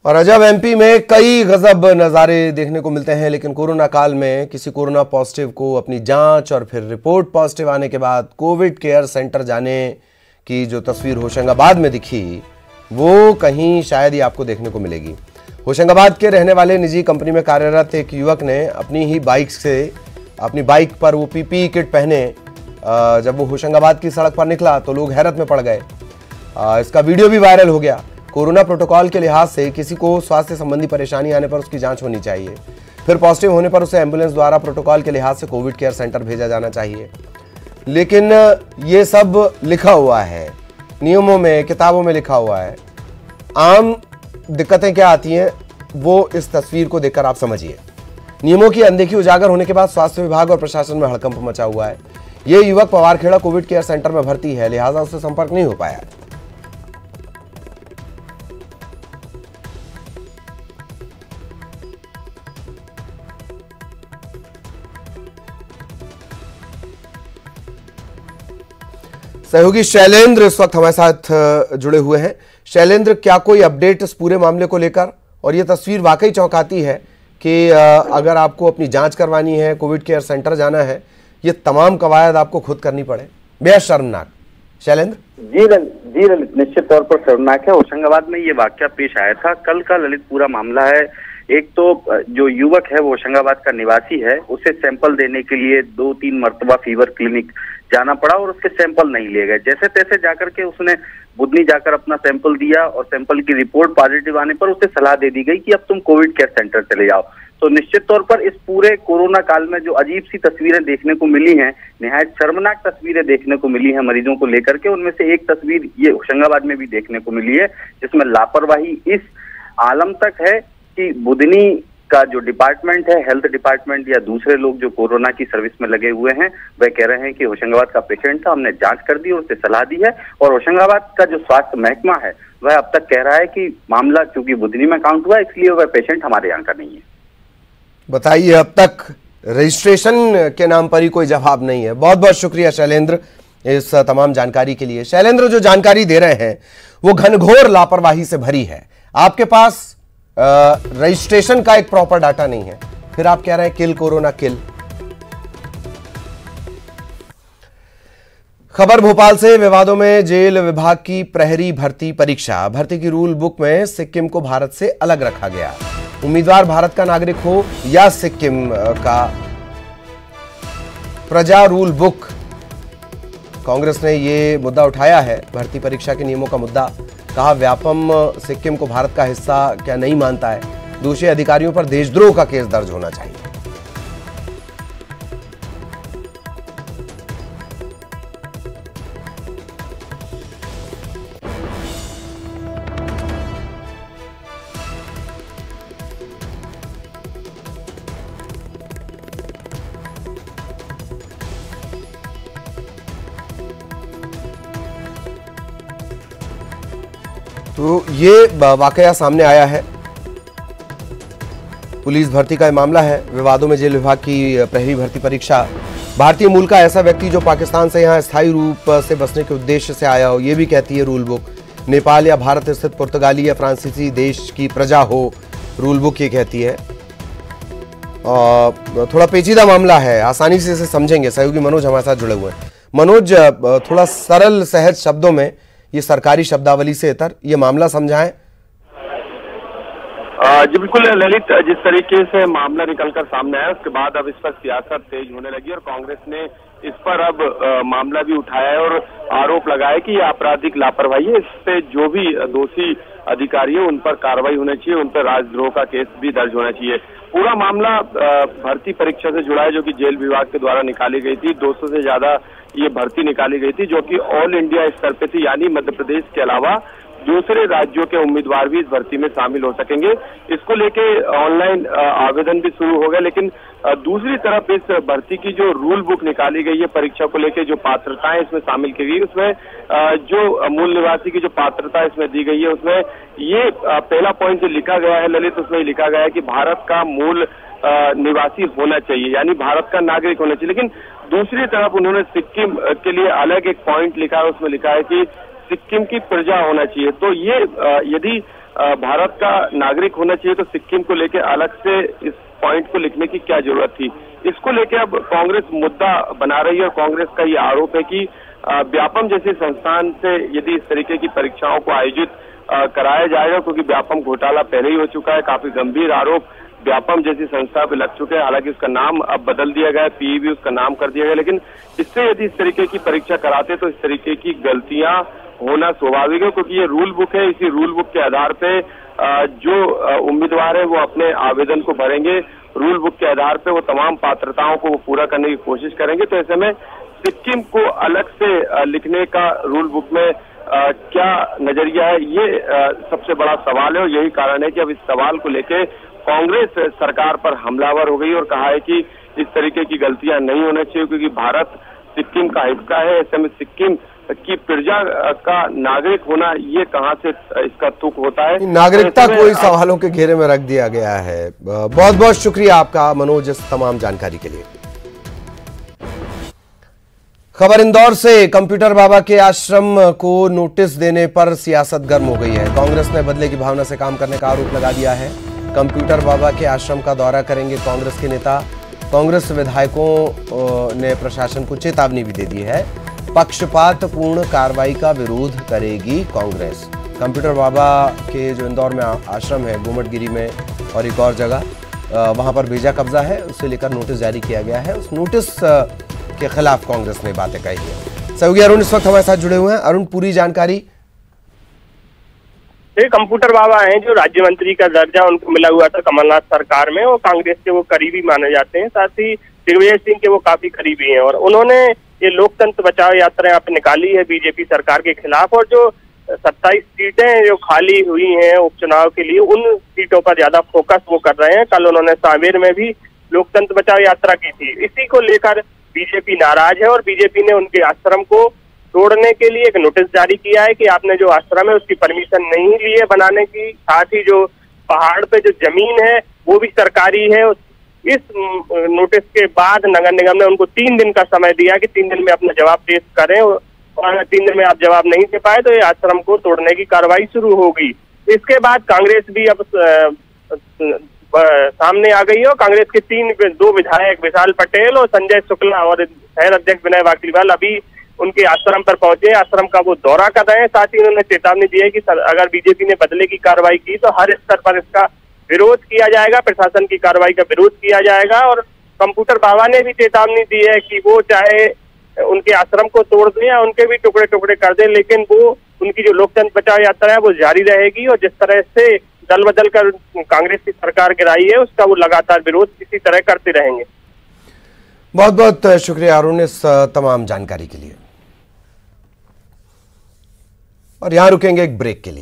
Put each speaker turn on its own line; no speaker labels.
और अजब एमपी में कई गजब नज़ारे देखने को मिलते हैं, लेकिन कोरोना काल में किसी कोरोना पॉजिटिव को अपनी जांच और फिर रिपोर्ट पॉजिटिव आने के बाद कोविड केयर सेंटर जाने की जो तस्वीर होशंगाबाद में दिखी, वो कहीं शायद ही आपको देखने को मिलेगी। होशंगाबाद के रहने वाले निजी कंपनी में कार्यरत एक युवक ने अपनी बाइक पर वो पीपीई किट पहने जब वो होशंगाबाद की सड़क पर निकला तो लोग हैरत में पड़ गए। इसका वीडियो भी वायरल हो गया। कोरोना प्रोटोकॉल के लिहाज से किसी को स्वास्थ्य संबंधी परेशानी आने पर उसकी जांच होनी चाहिए, फिर पॉजिटिव होने पर उसे एम्बुलेंस द्वारा प्रोटोकॉल के लिहाज से कोविड केयर सेंटर भेजा जाना चाहिए। लेकिन ये सब लिखा हुआ है नियमों में, किताबों में लिखा हुआ है। आम दिक्कतें क्या आती हैं वो इस तस्वीर को देखकर आप समझिए। नियमों की अनदेखी उजागर होने के बाद स्वास्थ्य विभाग और प्रशासन में हड़कंप मचा हुआ है। ये युवक पवारखेड़ा कोविड केयर सेंटर में भर्ती है, लिहाजा उससे संपर्क नहीं हो पाया। सहयोगी शैलेंद्र इस वक्त हमारे साथ जुड़े हुए हैं। शैलेंद्र, क्या कोई अपडेट इस पूरे मामले को लेकर? और ये तस्वीर वाकई चौंकाती है कि अगर आपको अपनी जांच करवानी है, कोविड केयर सेंटर जाना है, ये तमाम कवायद आपको खुद करनी पड़े, बेहद शर्मनाक। शैलेंद्र
जी ललित, निश्चित तौर पर शर्मनाक है। होशंगाबाद में ये वाकया पेश आया था कल का ललित पूरा मामला है। एक तो जो युवक है वो होशंगाबाद का निवासी है, उसे सैंपल देने के लिए 2-3 मरतबा फीवर क्लिनिक जाना पड़ा और उसके सैंपल नहीं लिए गए। जैसे तैसे जाकर के उसने बुधनी जाकर अपना सैंपल दिया और सैंपल की रिपोर्ट पॉजिटिव आने पर उसे सलाह दे दी गई कि अब तुम कोविड केयर सेंटर चले जाओ। तो निश्चित तौर पर इस पूरे कोरोना काल में जो अजीब सी तस्वीरें देखने को मिली हैं, निहायत शर्मनाक तस्वीरें देखने को मिली हैं मरीजों को लेकर के। उनमें से एक तस्वीर ये होशंगाबाद में भी देखने को मिली है, जिसमें लापरवाही इस आलम तक है कि बुधनी का जो डिपार्टमेंट है, हेल्थ डिपार्टमेंट या दूसरे लोग जो कोरोना की सर्विस में लगे हुए हैं, वह कह रहे हैं कि होशंगाबाद का पेशेंट था, हमने जांच कर दी और उसे सलाह दी है। और होशंगाबाद का जो स्वास्थ्य महकमा है वह अब तक कह रहा है कि मामला चूंकि बुधनी में काउंट हुआ इसलिए वह पेशेंट हमारे यहाँ का नहीं है।
बताइए, अब तक रजिस्ट्रेशन के नाम पर ही कोई जवाब नहीं है। बहुत बहुत शुक्रिया शैलेंद्र इस तमाम जानकारी के लिए। शैलेंद्र जो जानकारी दे रहे हैं वो घनघोर लापरवाही से भरी है। आपके पास रजिस्ट्रेशन का एक प्रॉपर डाटा नहीं है, फिर आप कह रहे हैं किल कोरोना किल। खबर भोपाल से, विवादों में जेल विभाग की प्रहरी भर्ती परीक्षा। भर्ती की रूल बुक में सिक्किम को भारत से अलग रखा गया। उम्मीदवार भारत का नागरिक हो या सिक्किम का। प्रजा रूल बुक, कांग्रेस ने यह मुद्दा उठाया है, भर्ती परीक्षा के नियमों का मुद्दा। कहा व्यापम सिक्किम को भारत का हिस्सा क्या नहीं मानता है। दोषी अधिकारियों पर देशद्रोह का केस दर्ज होना चाहिए। तो ये वाकया सामने आया है, पुलिस भर्ती का मामला है। विवादों में जेल विभाग की प्रहरी भर्ती परीक्षा। भारतीय मूल का ऐसा व्यक्ति जो पाकिस्तान से यहां स्थायी रूप से बसने के उद्देश्य से आया हो, ये भी कहती है रूल बुक। नेपाल या भारत स्थित पुर्तगाली या फ्रांसीसी देश की प्रजा हो, रूल बुक ये कहती है। और थोड़ा पेचीदा मामला है, आसानी से इसे समझेंगे। सहयोगी मनोज हमारे साथ जुड़े हुए हैं। मनोज, थोड़ा सरल सहज शब्दों में, ये सरकारी शब्दावली से इतर ये मामला समझाएं।
जी बिल्कुल ललित, जिस तरीके से मामला निकलकर सामने आया उसके बाद अब इस पर सियासत तेज होने लगी और कांग्रेस ने इस पर अब मामला भी उठाया है और आरोप लगाया कि ये आपराधिक लापरवाही है। इस पे जो भी दोषी अधिकारी है उन पर कार्रवाई होनी चाहिए, उन पर राजद्रोह का केस भी दर्ज होना चाहिए। पूरा मामला भर्ती परीक्षा से जुड़ा है जो कि जेल विभाग के द्वारा निकाली गई थी। 200 से ज्यादा ये भर्ती निकाली गई थी जो कि ऑल इंडिया स्तर पे थी, यानी मध्य प्रदेश के अलावा दूसरे राज्यों के उम्मीदवार भी इस भर्ती में शामिल हो सकेंगे। इसको लेके ऑनलाइन आवेदन भी शुरू हो गया, लेकिन दूसरी तरफ इस भर्ती की जो रूल बुक निकाली गई है परीक्षा को लेके, जो पात्रताएं इसमें शामिल की गई, उसमें जो मूल निवासी की जो पात्रता इसमें दी गई है उसमें ये पहला पॉइंट जो लिखा गया है ललित, उसमें लिखा गया है कि भारत का मूल निवासी होना चाहिए, यानी भारत का नागरिक होना चाहिए। लेकिन दूसरी तरफ उन्होंने सिक्किम के लिए अलग एक पॉइंट लिखा है, उसमें लिखा है कि सिक्किम की प्रजा होना चाहिए। तो ये यदि भारत का नागरिक होना चाहिए तो सिक्किम को लेकर अलग से इस पॉइंट को लिखने की क्या जरूरत थी। इसको लेकर अब कांग्रेस मुद्दा बना रही है और कांग्रेस का ये आरोप है कि व्यापम जैसे संस्थान से यदि इस तरीके की परीक्षाओं को आयोजित कराया जाएगा, क्योंकि व्यापम घोटाला पहले ही हो चुका है, काफी गंभीर आरोप व्यापम जैसी संस्था पे लग चुके हैं। हालांकि उसका नाम अब बदल दिया गया है, पीईबी उसका नाम कर दिया गया, लेकिन इससे यदि इस तरीके की परीक्षा कराते तो इस तरीके की गलतियां होना स्वाभाविक है, क्योंकि ये रूल बुक है। इसी रूल बुक के आधार पे जो उम्मीदवार है वो अपने आवेदन को भरेंगे, रूल बुक के आधार पे वो तमाम पात्रताओं को वो पूरा करने की कोशिश करेंगे। तो ऐसे में सिक्किम को अलग से लिखने का रूल बुक में क्या नजरिया है, ये सबसे बड़ा सवाल है। और यही कारण है कि अब इस सवाल को लेके कांग्रेस सरकार पर हमलावर हो गई और कहा है कि इस तरीके की गलतियां नहीं होना चाहिए, क्योंकि भारत सिक्किम का हिस्सा है। ऐसे में सिक्किम की प्रजा का नागरिक होना ये कहां से इसका तुक होता है।
नागरिकता को ही सवालों के घेरे में रख दिया गया है। बहुत बहुत शुक्रिया आपका मनोज इस तमाम जानकारी के लिए। खबर इंदौर से, कंप्यूटर बाबा के आश्रम को नोटिस देने पर सियासत गर्म हो गई है। कांग्रेस ने बदले की भावना से काम करने का आरोप लगा दिया है। कंप्यूटर बाबा के आश्रम का दौरा करेंगे कांग्रेस के नेता। कांग्रेस विधायकों ने प्रशासन को चेतावनी भी दे दी है। पक्षपातपूर्ण कार्रवाई का विरोध करेगी कांग्रेस। कंप्यूटर बाबा के जो इंदौर में आश्रम है, गोमटगिरी में और एक और जगह, वहां पर भेजा कब्जा है, उसे लेकर नोटिस जारी किया गया है। उस नोटिस के खिलाफ कांग्रेस ने बातें कही है। सहयोगी अरुण इस वक्त हमारे साथ जुड़े हुए हैं। अरुण, पूरी जानकारी।
कंप्यूटर बाबा हैं जो राज्य मंत्री का दर्जा उनको मिला हुआ था कमलनाथ सरकार में, और कांग्रेस के वो करीबी माने जाते हैं। साथ ही दिग्विजय सिंह के वो काफी करीबी हैं, और उन्होंने ये लोकतंत्र बचाओ यात्रा यहाँ पे निकाली है बीजेपी सरकार के खिलाफ। और जो 27 सीटें जो खाली हुई हैं उपचुनाव के लिए, उन सीटों पर ज्यादा फोकस वो कर रहे हैं। कल उन्होंने सांवेर में भी लोकतंत्र बचाओ यात्रा की थी। इसी को लेकर बीजेपी नाराज है और बीजेपी ने उनके आश्रम को तोड़ने के लिए एक नोटिस जारी किया है कि आपने जो आश्रम है उसकी परमिशन नहीं ली है बनाने की। साथ ही जो पहाड़ पे जो जमीन है वो भी सरकारी है। इस नोटिस के बाद नगर निगम ने उनको 3 दिन का समय दिया कि 3 दिन में अपना जवाब पेश करें, और अगर 3 दिन में आप जवाब नहीं दे पाए तो ये आश्रम को तोड़ने की कार्रवाई शुरू होगी। इसके बाद कांग्रेस भी अब सामने आ गई है और कांग्रेस के 2 विधायक विशाल पटेल और संजय शुक्ला और शहर अध्यक्ष विनय वाकलीवाल अभी उनके आश्रम पर पहुंचे, आश्रम का वो दौरा कर रहे हैं। साथ ही उन्होंने चेतावनी दी है कि अगर बीजेपी ने बदले की कार्रवाई की तो हर स्तर पर इसका विरोध किया जाएगा, प्रशासन की कार्रवाई का विरोध किया जाएगा। और कंप्यूटर बाबा ने भी चेतावनी दी है कि वो चाहे उनके आश्रम को तोड़ दें या उनके भी टुकड़े टुकड़े कर दें, लेकिन वो उनकी जो लोकतंत्र बचाओ यात्रा है वो जारी रहेगी। और जिस तरह से दल बदल कर कांग्रेस की सरकार गिराई है उसका वो लगातार विरोध इसी तरह करते रहेंगे।
बहुत बहुत शुक्रिया अरुण इस तमाम जानकारी के लिए। और यहां रुकेंगे एक ब्रेक के लिए।